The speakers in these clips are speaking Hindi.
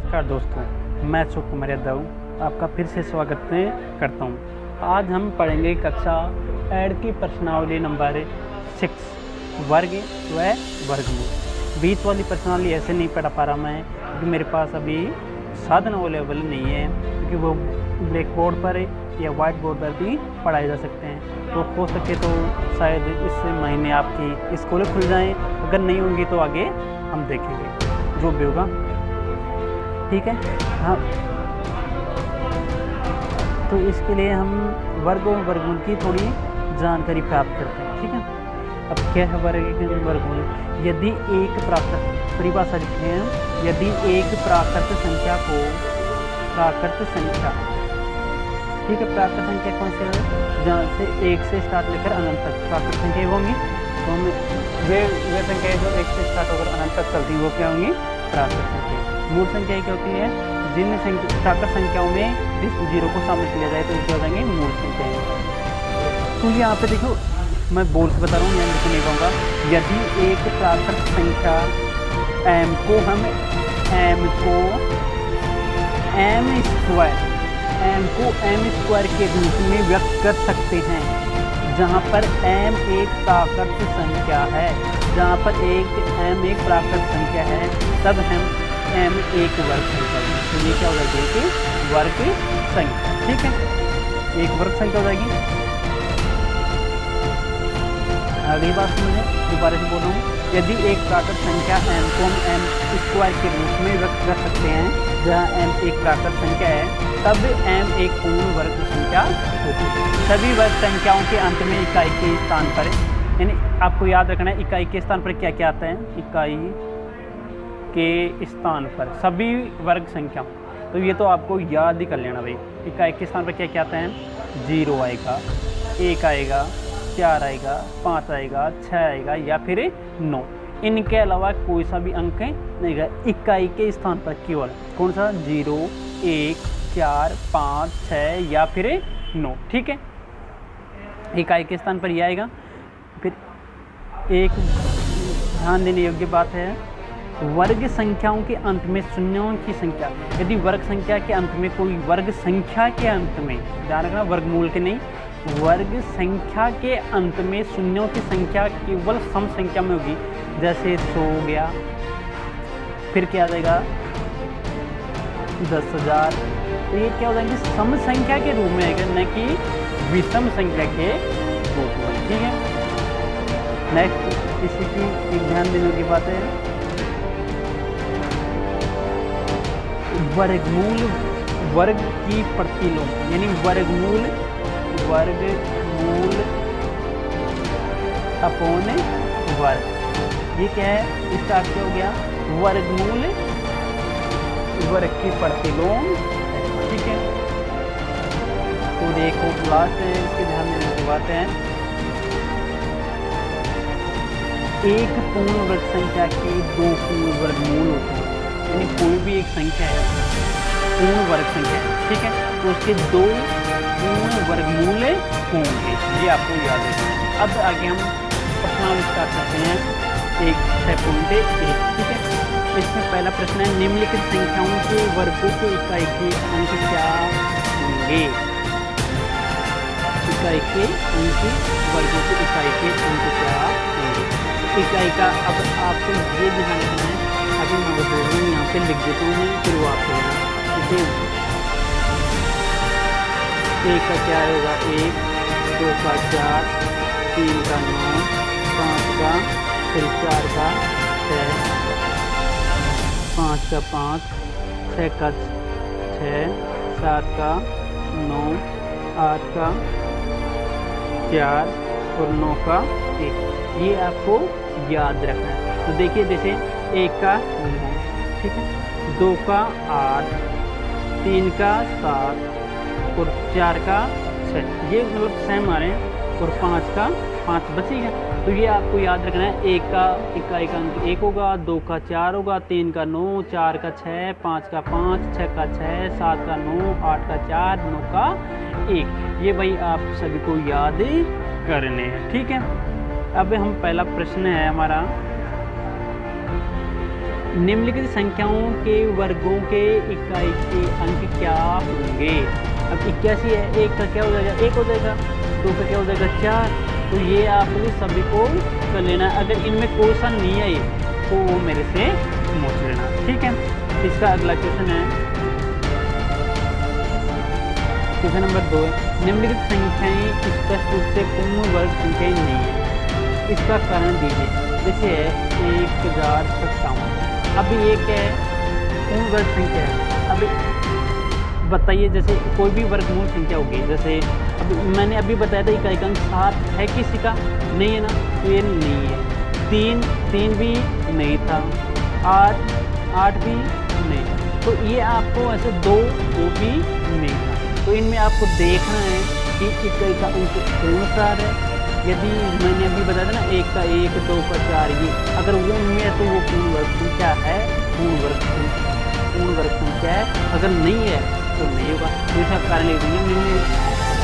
नमस्कार दोस्तों, मैं अशोक कुमार यादव आपका फिर से स्वागत करता हूं। आज हम पढ़ेंगे कक्षा ऐड की प्रश्नावली नंबर 6 वर्ग व वर्गमूल। बीच वाली प्रश्नावली ऐसे नहीं पढ़ा पा रहा मैं क्योंकि मेरे पास अभी साधन अवेलेबल नहीं है, क्योंकि वो ब्लैक बोर्ड पर या वाइट बोर्ड पर भी पढ़ाए जा सकते हैं। तो हो सके तो शायद इस महीने आपकी स्कूलें खुल जाएँ, अगर नहीं होंगी तो आगे हम देखेंगे जो भी होगा, ठीक है। हाँ, तो इसके लिए हम वर्ग और वर्गमूल की थोड़ी जानकारी प्राप्त करते हैं, ठीक है। अब क्या है वर्ग वर्गमूल? यदि एक परिभाषा लिखते हैं, यदि एक प्राकृत संख्या को प्राकृत संख्या, ठीक है, प्राकृत संख्या कौन सी है? जहाँ से 1 से स्टार्ट लेकर अनंत तक प्राकृत संख्या होंगी, तो हम वे संख्या जो 1 से स्टार्ट होकर अनंत तक चलती हैं वो क्या होंगी? प्राकृत संख्या। मूल संख्या क्या होती है? जिन प्राकृत संख्याओं में इस 0 को शामिल किया जाए तो क्या हो जाएंगे? मूल संख्या। तो यहाँ पे देखो, मैं बोल के बता रहा हूँ, यहाँ लिख नहीं पाऊँगा। यदि एक प्राकृत संख्या m को हम m स्क्वायर के रूप में व्यक्त कर सकते हैं, जहाँ पर m एक प्राकृत संख्या है, जहाँ पर m एक प्राकृत संख्या है, तब हम m एक वर्ग संख्या है। तो ये क्या हो जाएगी? कि वर्ग संख्या, ठीक है, एक वर्ग संख्या हो जाएगी। अगली बात समझे, दोबारा से बोल रहा हूँ। यदि एक प्राकृत संख्या m को हम m स्क्वायर के रूप में व्यक्त कर सकते हैं, जहाँ m एक प्राकृत संख्या है, तब m एक पूर्ण वर्ग संख्या होगी। सभी वर्ग संख्याओं के अंत में इकाई के स्थान पर, यानी आपको याद रखना है इकाई के स्थान पर क्या क्या आता है? इकाई के स्थान पर सभी वर्ग संख्या, तो ये तो आपको याद ही कर लेना भाई। इकाई के स्थान पर क्या क्या आता है? 0 आएगा, 1 आएगा, 4 आएगा, 5 आएगा, 6 आएगा या फिर 9। इनके अलावा कोई सा भी अंक नहीं आएगा इकाई के स्थान पर, केवल कौन सा? 0, 1, 4, 5, 6 या फिर 9, ठीक है। इकाई के स्थान पर यह आएगा। फिर एक ध्यान देने योग्य बात है, वर्ग संख्याओं के अंत में शून्यों की संख्या। यदि वर्ग संख्या के अंत में कोई वर्ग संख्या के अंत में, ध्यान रखना वर्गमूल के नहीं, वर्ग संख्या के अंत में शून्यों की संख्या केवल सम संख्या में होगी, जैसे 100 हो गया, फिर क्या आ जाएगा? 10,000। तो ये क्या हो जाएंगे? सम संख्या के रूप में आएगा, न कि विषम संख्या के रूप में, ठीक है। नेक्स्ट, इसी की एक ध्यान देने की बात है, वर्गमूल वर्ग की प्रतिलोम, यानी वर्गमूल अपॉन वर्ग। ये क्या है? इसका क्या हो गया? वर्गमूल वर्ग की प्रतिलोम, ठीक है। तो देखो लास्ट इसके ध्यान देने की बात है, एक पूर्ण वर्ग संख्या के 2 पूर्ण वर्गमूल होते हैं, यानी कोई भी एक संख्या है पूर्ण वर्ग संख्या है, ठीक है, तो उसके 2 पूर्ण वर्गमूल होंगे, ये आपको याद है। अब आगे हम प्रश्नावली स्टार्ट करते हैं 6.1, ठीक है। इसमें पहला प्रश्न है, निम्नलिखित संख्याओं के वर्गों के इकाई के अंक क्या होंगे? इकाई के अंक, वर्गों के इकाई के अंक क्या होंगे? इकाई का अब आपको ये ध्यान रखना है, अभी मैं बोल रहा हूँ, यहाँ पे लिख देता हूँ मैं, फिर वो आपको जैसे 1 का क्या होगा? 1, 2 का 4, 3 का 9, 5 का, फिर 4 का 6, 5 का 5, 6 का 6, 7 का 9, 8 का 4 और 9 का 1। ये आपको याद रखना है। तो देखिए, जैसे 1 का 9, ठीक है, 2 का 8, 3 का 7 और 4 का 6, ये मतलब सेम आ रहे हैं, और 5 का 5 बचेगा। तो ये आपको याद रखना है, 1 का इकाई का अंक 1 होगा, 2 का 4 होगा, 3 का 9, 4 का 6, 5 का 5, 6 का 6, 7 का 9, 8 का 4, 9 का 1। ये भाई आप सभी को याद करने हैं, ठीक है। अब हम पहला प्रश्न है हमारा निम्नलिखित संख्याओं के वर्गों के इकाई के अंक क्या होंगे। अब 81 है, एक का क्या हो जाएगा, 1 हो जाएगा, 2 का क्या हो जाएगा, 4। तो ये आपको सभी को कर लेना। अगर इनमें कोई सा नहीं है तो वो मेरे से पूछ लेना, ठीक है। इसका अगला क्वेश्चन है, क्वेश्चन नंबर 2 है, निम्नलिखित संख्याएं स्पष्ट रूप से पूर्ण वर्ग संख्याएं नहीं है, इसका कारण दीजिए। जैसे है 1057, अभी एक है पूर्ण वर्ग संख्या है। अभी बताइए, जैसे कोई भी वर्गमूल संख्या होगी, जैसे अब मैंने अभी बताया था इकाई का अंक 7 है, किसी का नहीं है ना, तो ये नहीं है। 3 भी नहीं था, 8 भी नहीं था, तो ये आपको ऐसे 2 भी नहीं था। तो इनमें आपको देखना है कि इकाई का अंक कौन सा है। यदि मैंने अभी बताया था ना 1 का 1, 2 का 4, ये अगर वो उनमें है तो वो पूर्ण वर्ग संख्या है, पूर्ण वर्ग संख्या है। अगर नहीं है तो नहीं होगा। तो इसका कारण लिख देंगे, निम्न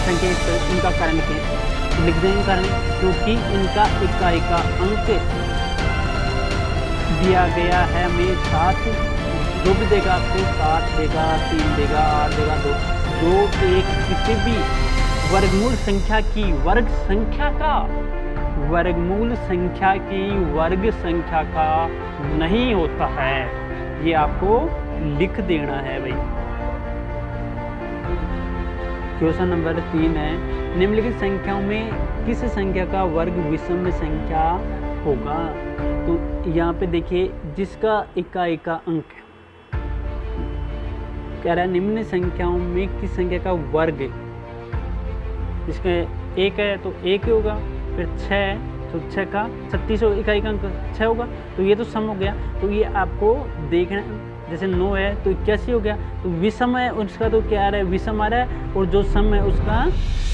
संख्या इनका कारण लिख देंगे कारण, क्योंकि इनका इकाई का अंक दिया गया है हमें 7, जो भी देगा आपको 7 देगा, 3 देगा, 8 देगा, 2। जो एक किसी भी वर्गमूल संख्या की वर्ग संख्या का नहीं होता है, ये आपको लिख देना है भाई। क्वेश्चन नंबर 3 है, निम्नलिखित संख्याओं में किस संख्या का वर्ग विषम संख्या होगा। तो यहाँ पे देखिए, जिसका इकाई का अंक कह रहा है निम्न संख्याओं में किस संख्या का वर्ग, जिसका 1 है तो 1 होगा, फिर 6 है तो 6 का 36 इकाई का अंक 6 होगा, तो ये तो सम हो गया। तो ये आपको देखना, जैसे 9 है तो 81 हो गया, तो विषम है उसका तो क्या आ रहा है, विषम आ रहा है, और जो सम है उसका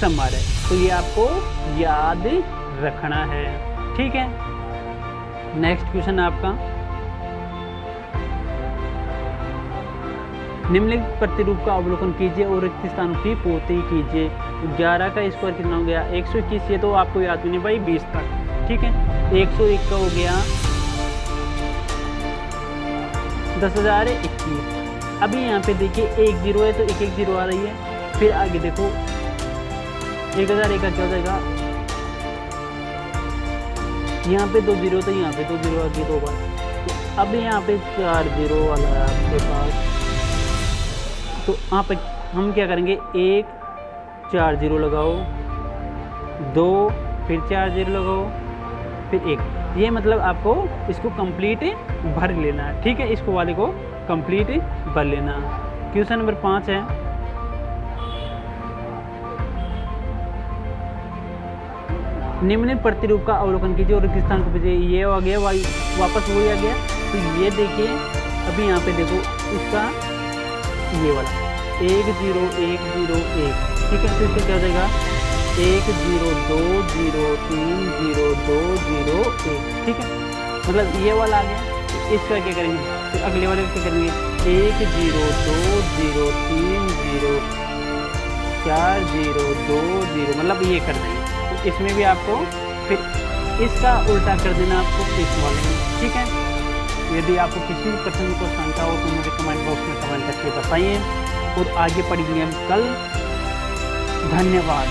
सम आ रहा है। तो ये आपको याद रखना है, ठीक है। नेक्स्ट क्वेश्चन है आपका, निम्नलिखित प्रतिरूप का अवलोकन कीजिए और रिक्त स्थानों की पूर्ति कीजिए। 11 का स्क्वायर कितना हो गया, 121। ये तो आपको याद नहीं भाई, 20 तक, ठीक है। 101 का हो गया 10,021। अभी यहाँ पे देखिए 1 0 है तो 1 1 0 आ रही है। फिर आगे देखो 1001 का क्या हो जाएगा, यहाँ पे 2 0 तो यहाँ पे 2 0 आ गई 2 बार। तो अब यहाँ पे 4 0 वाला है आपके पास, तो यहाँ पे हम क्या करेंगे, 1 4 0 लगाओ, 2 फिर 4 0 लगाओ, फिर 1। ये मतलब आपको इसको कंप्लीट भर लेना है, ठीक है। इसको वाले को कंप्लीट भर लेना। क्वेश्चन नंबर 5 है, निम्न प्रतिरूप का अवलोकन कीजिए और रिक्त स्थान को भेजिए। ये आ गया, वापस वही आ गया। तो ये देखिए, अभी यहाँ पे देखो इसका ये वाला 1 0 1 0 1, ठीक है। तो इसका क्या हो जाएगा, 1 0 2 0 3 0 2 0 1, ठीक है। मतलब ये वाला आ गया। तो इसका क्या करेंगे, फिर अगले वाले क्या करेंगे, 1 0 2 0 3 0 4 0 2 0, मतलब ये कर देंगे। तो इसमें भी आपको फिर इसका उल्टा कर देना आपको इस वाले में, ठीक है। यदि आपको किसी भी प्रश्न को शंका हो तो मुझे कमेंट बॉक्स में कमेंट करके बताइए, और आगे पढ़ेंगे हम कल। धन्यवाद।